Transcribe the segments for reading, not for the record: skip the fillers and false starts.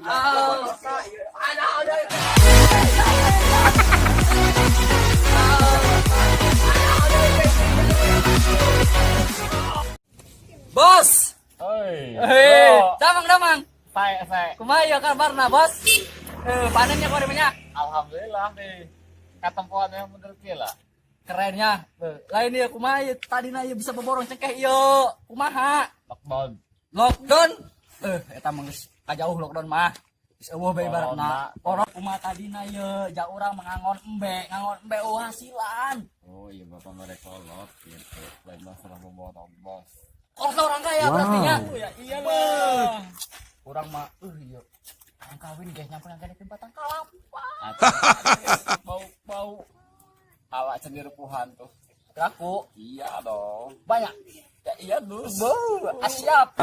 Bos. Oi. Damang. Saya. Kumaha kabarna, Bos? Panennya kok banyak. Alhamdulillah nih. Ketempuan yang bener gila. Kerennya. Lain ya kumaha ieu tadi na ieu bisa beborong cengkeh ieu. Kumaha? Lockdown. Lockdown. Eta mah geus kajauh lockdown mah. Geus eueuh bae ibaratna. Corona kumaha tadina ieu ja urang mengangon embe hasilan. Oh iya bapak mereka kolot gitu. Lain masalah membawa tombos. Kalau orang kaya berarti nya. Ya iyalah. Urang mah ieu. Orang kawin guys nyampe nang ke batang kalapa. Bau awak sendiri puhan tuh. Laku. Iya dong. Banyak. Ya iya dus. Asyap.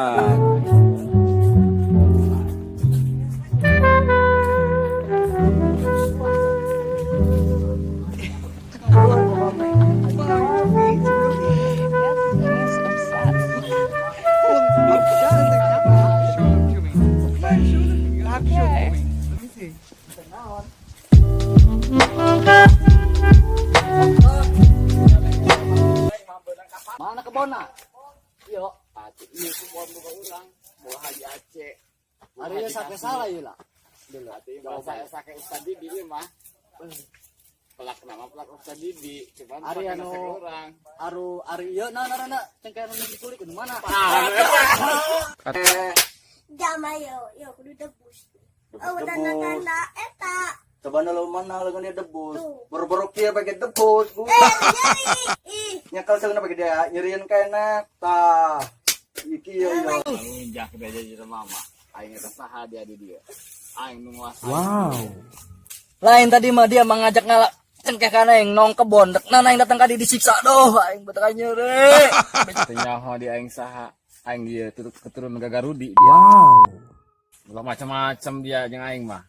Mana kebona? Yo, Iya kebon buka ulang. Buah haji Aceh. hari ini sakit salah ya lah. Dulu hati bahasa sakit Ustaz Didi ini mah. Pelak nama pelak Ustaz Didi. Cuman Ari pakai anu nasi orang. ari ieu na cengkeh nu diculik di mana? Jama yo kudu debus. Oh tanda-tanda eta. Coba nalo mana lagu dia debus. Tuh. Boro-boro kieu pakai debus. Nyari. Ih, Nyakal sana pakai dia nyerian kaena tah. Iki yo yo. Injak ke jadi mama. Aing eta saha dia di dia. Aing nu nguasai. Lain tadi mah dia mengajak ngalak cengkeh kana yang nong kebon. Nana yang datang kadi disiksa doh aing beteka nyeure. Tenyaho di aing saha. Aing dia keturunan Gagarudi dia. Wow. Macam-macam dia jeung aing mah.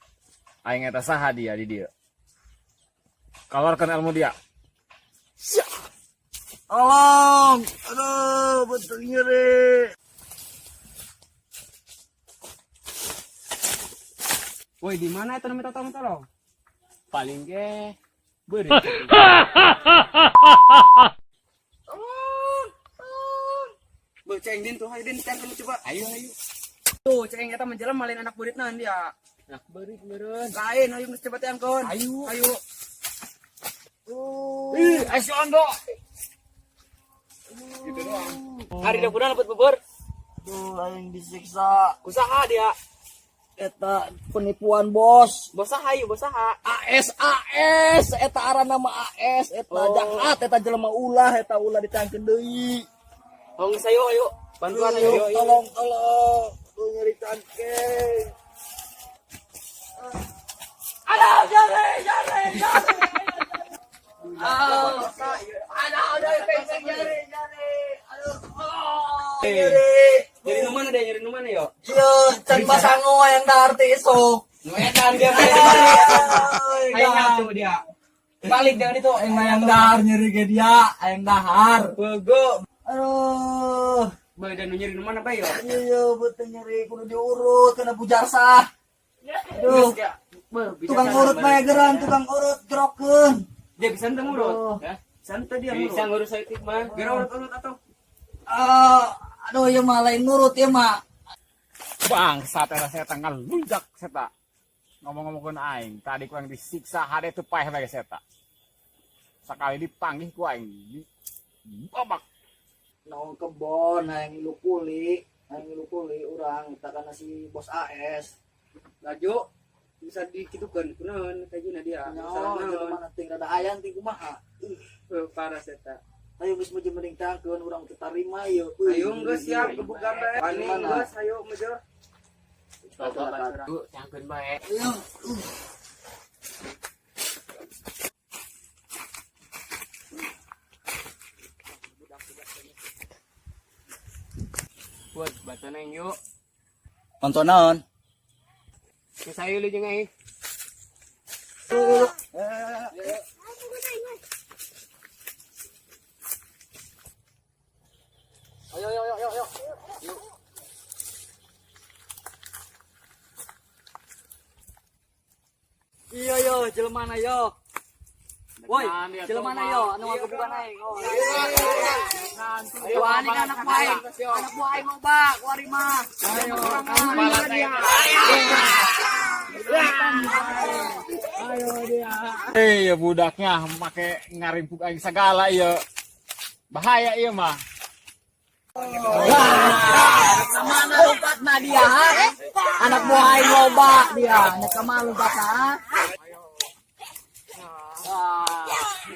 Aing eta saha dia di dia. Keluarkan ilmu dia. Alam, aduh betul nyeri. Woi, di mana itu namanya tolong? Paling ge beureut. Boceng din tuh, hayu din tangkal coba. Ayo. Tuh, ceng eta menjelam malin anak buritna dia. Nak beureut meureun. Lain ayo geus coba tangkeun. Ayo. Ih, ayo ondo. Gitu doang. Hari dah kuda dapat bubur. Tuh aing disiksa. Usaha dia. Eta penipuan bos. Bos saha ieu, bos saha? AS eta arana mah AS eta jahat eta jelema ulah ditangkeun deui. Oh, geus ayo. Bantuan ayo. Tolong tuh nyeri cangkeng. Aduh, jare. Ada pencet jare. Aduh. Nyeri nu mana yo? Ieu can basango yang dahar teh esok. Edan dia ayo ngatu dia. Balik dengan itu Yang dahar nyeri ke dia, yang dahar. Bego. Aduh. Badan nyeri nu mana bae yo? Iya, betul nyeri kudu diurut kena bujarsa. Aduh. Tukang urut mah geran, tukang urut gerokeun. Dia bisa ente ngurut. Ya. Santai dia Bisa ngurut. ngurus saya mah. Gara urut atau? Aduh, ya mah lain nurut ya mah. Bang, saat era saya tanggal lunjak seta. Ngomong-ngomongkeun aing, tadi ku yang disiksa hade teu paeh bae seta. Sakali dipanggih ku aing di babak. Naon kebon, hayang ngilu kuli urang takana si bos AS. Laju bisa dikitukeun kunaon kajina dia. Nyawa jelema na ting rada ayan ting kumaha. Parah eta. Ayo geus muji mending tangkeun urang teu tarima ieu. Ayo geus siap kebuka bae. Pani geus ayo mejo. Cangkeun bae. Ayo. Buat batana yuk. Nonton naon? Sayo lu jeung aing. Ayo. jelema na yo. Woi, jelema na yo, anu ngagebukan aing. Oh. Ayo ani anak buah aing. Anak buah aing loba, kuari mah. Ayo, kepala dia. Ayo dia. Ya budaknya make ngarimpuk aing segala ieu. Bahaya ieu mah. Kemana lompatna dia? Ha? Anak buah aing loba dia. Nya kemana lompatna? Ha?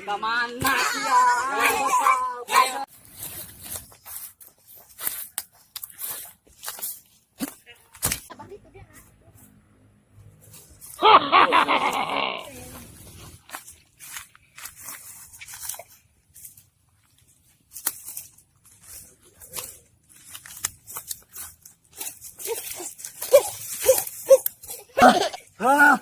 Kemana dia? Ah,